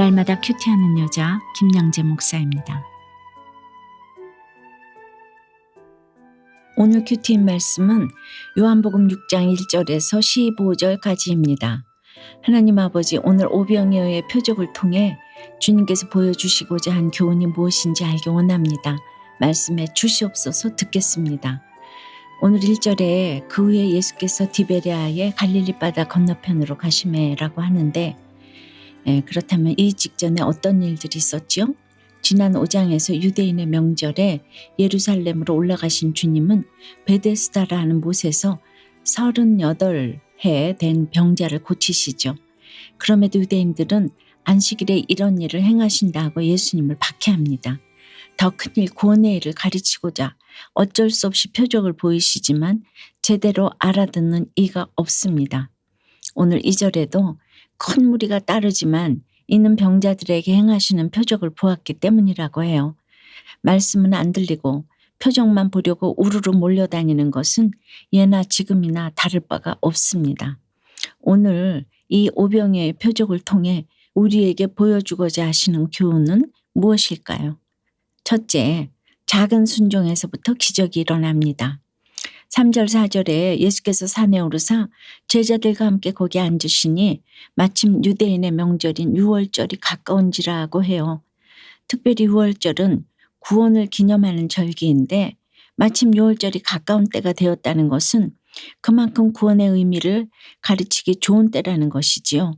날마다 큐티하는 여자 김양재 목사입니다. 오늘 큐티인 말씀은 요한복음 6장 1절에서 15절까지입니다. 하나님 아버지, 오늘 오병이어의 표적을 통해 주님께서 보여주시고자 한 교훈이 무엇인지 알기 원합니다. 말씀해 주시옵소서. 듣겠습니다. 오늘 1절에 그 후에 예수께서 디베랴의 갈릴리 바다 건너편으로 가시매라고 하는데, 그렇다면 이 직전에 어떤 일들이 있었죠? 지난 5장에서 유대인의 명절에 예루살렘으로 올라가신 주님은 베데스다라는 못에서 38해 된 병자를 고치시죠. 그럼에도 유대인들은 안식일에 이런 일을 행하신다고 예수님을 박해합니다. 더 큰일, 구원의 일을 가르치고자 어쩔 수 없이 표적을 보이시지만 제대로 알아듣는 이가 없습니다. 오늘 2절에도 큰 무리가 따르지만 이는 병자들에게 행하시는 표적을 보았기 때문이라고 해요. 말씀은 안 들리고 표적만 보려고 우르르 몰려다니는 것은 예나 지금이나 다를 바가 없습니다. 오늘 이 오병이어의 표적을 통해 우리에게 보여주고자 하시는 교훈은 무엇일까요? 첫째, 작은 순종에서부터 기적이 일어납니다. 3절 4절에 예수께서 산에 오르사 제자들과 함께 거기 앉으시니 마침 유대인의 명절인 유월절이 가까운지라고 해요. 특별히 유월절은 구원을 기념하는 절기인데 마침 유월절이 가까운 때가 되었다는 것은 그만큼 구원의 의미를 가르치기 좋은 때라는 것이지요.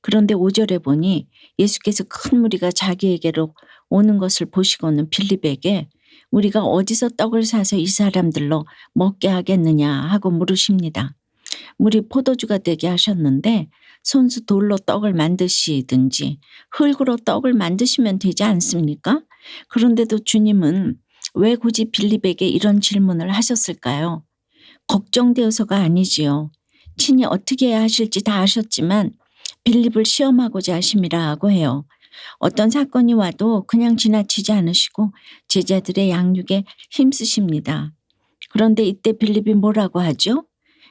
그런데 5절에 보니 예수께서 큰 무리가 자기에게로 오는 것을 보시고는 빌립에게 우리가 어디서 떡을 사서 이 사람들로 먹게 하겠느냐 하고 물으십니다. 물이 포도주가 되게 하셨는데 손수 돌로 떡을 만드시든지 흙으로 떡을 만드시면 되지 않습니까? 그런데도 주님은 왜 굳이 빌립에게 이런 질문을 하셨을까요? 걱정되어서가 아니지요. 친히 어떻게 해야 하실지 다 아셨지만 빌립을 시험하고자 하심이라고 해요. 어떤 사건이 와도 그냥 지나치지 않으시고 제자들의 양육에 힘쓰십니다. 그런데 이때 빌립이 뭐라고 하죠?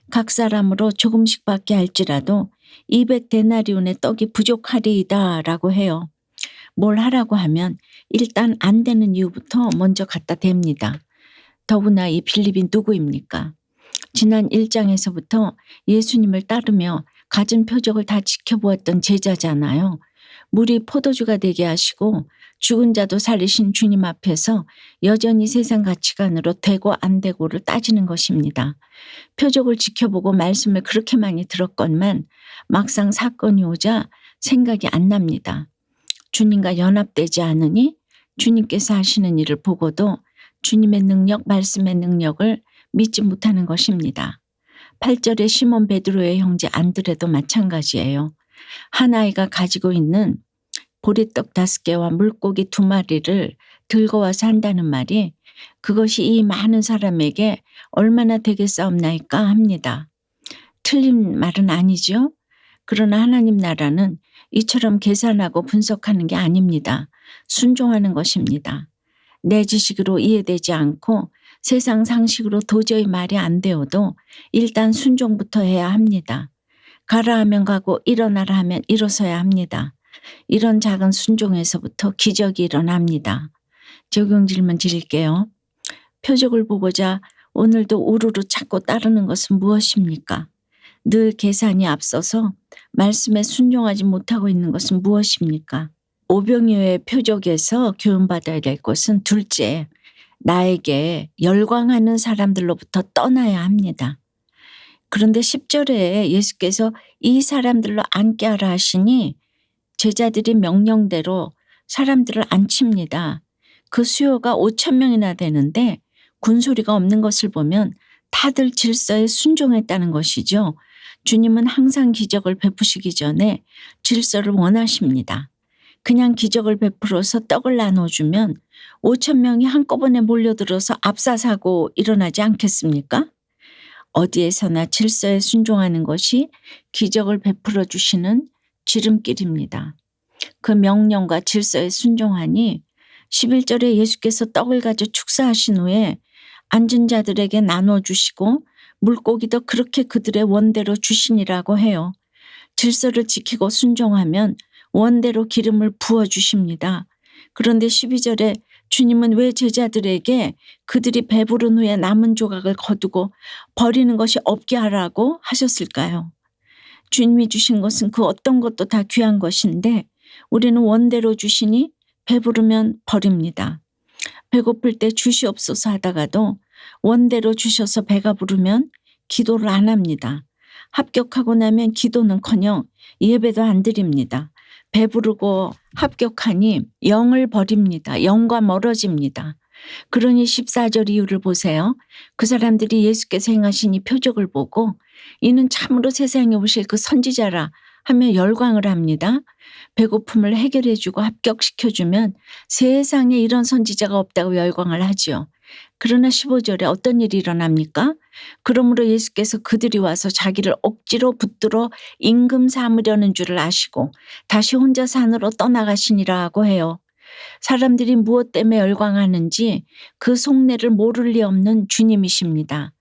각 사람으로 조금씩 받게 할지라도 200데나리온의 떡이 부족하리이다 라고 해요. 뭘 하라고 하면 일단 안 되는 이유부터 먼저 갖다 댑니다. 더구나 이 빌립이 누구입니까? 지난 1장에서부터 예수님을 따르며 갖은 표적을 다 지켜보았던 제자잖아요. 물이 포도주가 되게 하시고 죽은 자도 살리신 주님 앞에서 여전히 세상 가치관으로 되고 안 되고를 따지는 것입니다. 표적을 지켜보고 말씀을 그렇게 많이 들었건만 막상 사건이 오자 생각이 안 납니다. 주님과 연합되지 않으니 주님께서 하시는 일을 보고도 주님의 능력, 말씀의 능력을 믿지 못하는 것입니다. 8절에 시몬 베드로의 형제 안드레도 마찬가지예요. 한 아이가 가지고 있는 보리떡 5개와 물고기 2마리를 들고 와서 한다는 말이 그것이 이 많은 사람에게 얼마나 되겠사옵나이까 합니다. 틀린 말은 아니죠. 그러나 하나님 나라는 이처럼 계산하고 분석하는 게 아닙니다. 순종하는 것입니다. 내 지식으로 이해되지 않고 세상 상식으로 도저히 말이 안 되어도 일단 순종부터 해야 합니다. 가라 하면 가고 일어나라 하면 일어서야 합니다. 이런 작은 순종에서부터 기적이 일어납니다. 적용 질문 드릴게요. 표적을 보고자 오늘도 우르르 찾고 따르는 것은 무엇입니까? 늘 계산이 앞서서 말씀에 순종하지 못하고 있는 것은 무엇입니까? 오병이어의 표적에서 교훈받아야 될 것은 둘째, 나에게 열광하는 사람들로부터 떠나야 합니다. 그런데 10절에 예수께서 이 사람들로 앉게 하라 하시니 제자들이 명령대로 사람들을 앉힙니다. 그 수요가 5,000명이나 되는데 군소리가 없는 것을 보면 다들 질서에 순종했다는 것이죠. 주님은 항상 기적을 베푸시기 전에 질서를 원하십니다. 그냥 기적을 베풀어서 떡을 나눠주면 5,000명이 한꺼번에 몰려들어서 압사사고 일어나지 않겠습니까? 어디에서나 질서에 순종하는 것이 기적을 베풀어 주시는 지름길입니다. 그 명령과 질서에 순종하니 11절에 예수께서 떡을 가져 축사하신 후에 앉은 자들에게 나눠주시고 물고기도 그렇게 그들의 원대로 주시니라고 해요. 질서를 지키고 순종하면 원대로 기름을 부어주십니다. 그런데 12절에 주님은 왜 제자들에게 그들이 배부른 후에 남은 조각을 거두고 버리는 것이 없게 하라고 하셨을까요? 주님이 주신 것은 그 어떤 것도 다 귀한 것인데 우리는 원대로 주시니 배부르면 버립니다. 배고플 때 주시옵소서 하다가도 원대로 주셔서 배가 부르면 기도를 안 합니다. 합격하고 나면 기도는커녕 예배도 안 드립니다. 배부르고 합격하니 영을 버립니다. 영과 멀어집니다. 그러니 14절 이유를 보세요. 그 사람들이 예수께서 행하신 이 표적을 보고 이는 참으로 세상에 오실 그 선지자라 하며 열광을 합니다. 배고픔을 해결해주고 합격시켜주면 세상에 이런 선지자가 없다고 열광을 하지요. 그러나 15절에 어떤 일이 일어납니까? 그러므로 예수께서 그들이 와서 자기를 억지로 붙들어 임금 삼으려는 줄을 아시고 다시 혼자 산으로 떠나가시니라 해요. 사람들이 무엇 때문에 열광하는지 그 속내를 모를 리 없는 주님이십니다.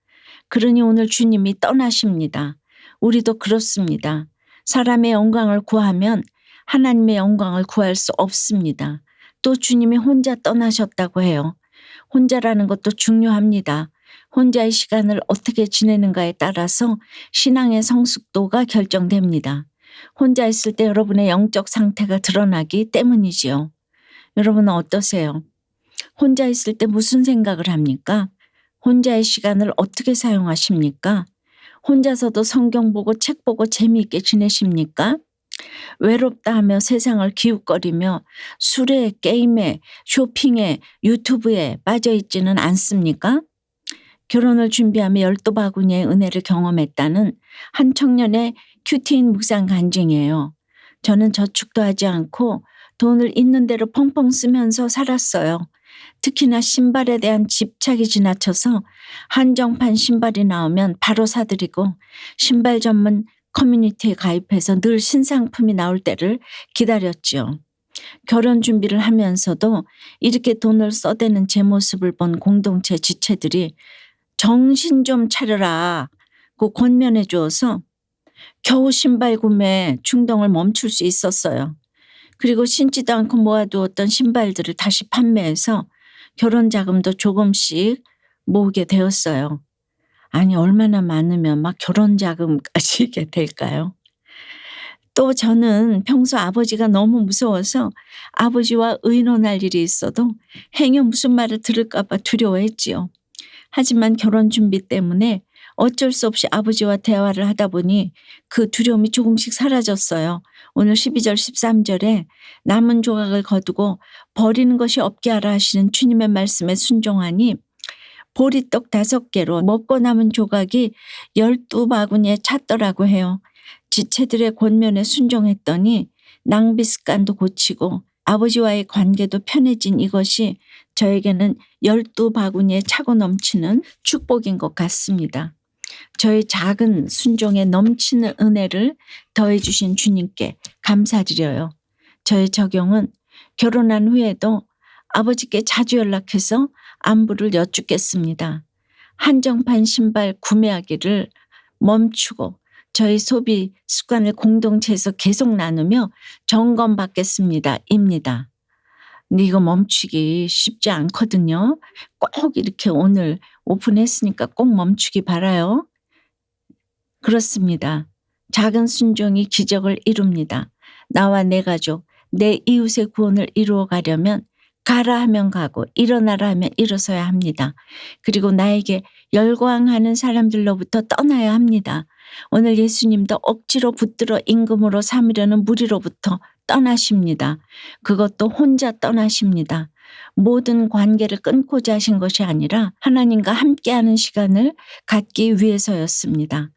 그러니 오늘 주님이 떠나십니다. 우리도 그렇습니다. 사람의 영광을 구하면 하나님의 영광을 구할 수 없습니다. 또 주님이 혼자 떠나셨다고 해요. 혼자라는 것도 중요합니다. 혼자의 시간을 어떻게 지내는가에 따라서 신앙의 성숙도가 결정됩니다. 혼자 있을 때 여러분의 영적 상태가 드러나기 때문이지요. 여러분은 어떠세요? 혼자 있을 때 무슨 생각을 합니까? 혼자의 시간을 어떻게 사용하십니까? 혼자서도 성경 보고 책 보고 재미있게 지내십니까? 외롭다 하며 세상을 기웃거리며 술에, 게임에, 쇼핑에, 유튜브에 빠져있지는 않습니까? 결혼을 준비하며 12바구니의 은혜를 경험했다는 한 청년의 큐티인 묵상 간증이에요. 저는 저축도 하지 않고 돈을 있는 대로 펑펑 쓰면서 살았어요. 특히나 신발에 대한 집착이 지나쳐서 한정판 신발이 나오면 바로 사들이고 신발 전문 커뮤니티에 가입해서 늘 신상품이 나올 때를 기다렸죠. 결혼 준비를 하면서도 이렇게 돈을 써대는 제 모습을 본 공동체 지체들이 정신 좀 차려라 고 권면해 주어서 겨우 신발 구매 충동을 멈출 수 있었어요. 그리고 신지도 않고 모아두었던 신발들을 다시 판매해서 결혼 자금도 조금씩 모으게 되었어요. 아니 얼마나 많으면 막 결혼 자금까지 이게 될까요? 또 저는 평소 아버지가 너무 무서워서 아버지와 의논할 일이 있어도 행여 무슨 말을 들을까 봐 두려워했지요. 하지만 결혼 준비 때문에 어쩔 수 없이 아버지와 대화를 하다 보니 그 두려움이 조금씩 사라졌어요. 오늘 12절 13절에 남은 조각을 거두고 버리는 것이 없게 하라 하시는 주님의 말씀에 순종하니 보리떡 5개로 먹고 남은 조각이 12바구니에 찼더라고 해요. 지체들의 권면에 순종했더니 낭비 습관도 고치고 아버지와의 관계도 편해진 이것이 저에게는 12바구니에 차고 넘치는 축복인 것 같습니다. 저의 작은 순종에 넘치는 은혜를 더해 주신 주님께 감사드려요. 저의 적용은 결혼한 후에도 아버지께 자주 연락해서 안부를 여쭙겠습니다. 한정판 신발 구매하기를 멈추고 저희 소비 습관을 공동체에서 계속 나누며 점검받겠습니다. 입니다. 근데 이거 멈추기 쉽지 않거든요. 꼭 이렇게 오늘 오픈했으니까 꼭 멈추기 바라요. 그렇습니다. 작은 순종이 기적을 이룹니다. 나와 내 가족, 내 이웃의 구원을 이루어 가려면 가라 하면 가고 일어나라 하면 일어서야 합니다. 그리고 나에게 열광하는 사람들로부터 떠나야 합니다. 오늘 예수님도 억지로 붙들어 임금으로 삼으려는 무리로부터 떠나십니다. 그것도 혼자 떠나십니다. 모든 관계를 끊고자 하신 것이 아니라 하나님과 함께하는 시간을 갖기 위해서였습니다.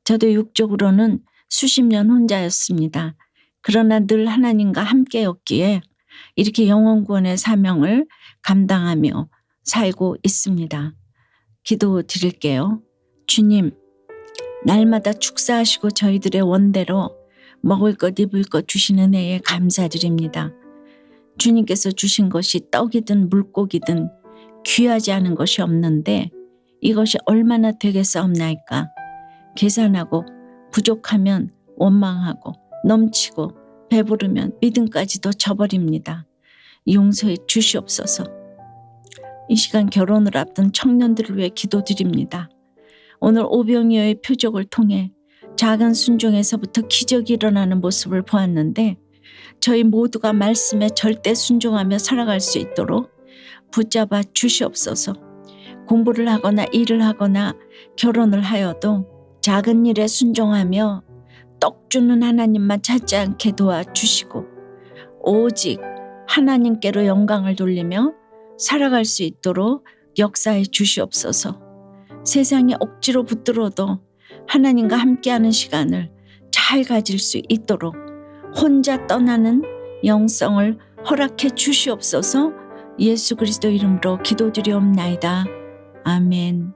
저도 육적으로는 수십 년 혼자였습니다. 그러나 늘 하나님과 함께였기에 이렇게 영혼구원의 사명을 감당하며 살고 있습니다. 기도 드릴게요. 주님, 날마다 축사하시고 저희들의 원대로 먹을 것 입을 것 주시는 은혜에 감사드립니다. 주님께서 주신 것이 떡이든 물고기든 귀하지 않은 것이 없는데 이것이 얼마나 되겠사옵나이까. 계산하고 부족하면 원망하고 넘치고 배부르면 믿음까지도 저버립니다. 용서해 주시옵소서. 이 시간 결혼을 앞둔 청년들을 위해 기도드립니다. 오늘 오병이어의 표적을 통해 작은 순종에서부터 기적이 일어나는 모습을 보았는데 저희 모두가 말씀에 절대 순종하며 살아갈 수 있도록 붙잡아 주시옵소서. 공부를 하거나 일을 하거나 결혼을 하여도 작은 일에 순종하며 떡 주는 하나님만 찾지 않게 도와주시고 오직 하나님께로 영광을 돌리며 살아갈 수 있도록 역사해 주시옵소서. 세상에 억지로 붙들어도 하나님과 함께하는 시간을 잘 가질 수 있도록 혼자 떠나는 영성을 허락해 주시옵소서. 예수 그리스도 이름으로 기도드리옵나이다. 아멘.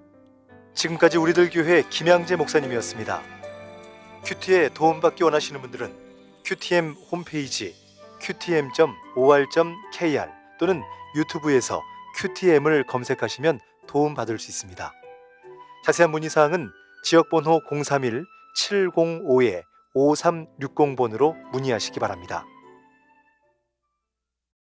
지금까지 우리들 교회 김양재 목사님이었습니다. 큐티에 도움받기 원하시는 분들은 QTM 홈페이지 qtm.or.kr 또는 유튜브에서 QTM을 검색하시면 도움받을 수 있습니다. 자세한 문의사항은 지역번호 031-705-5360번으로 문의하시기 바랍니다.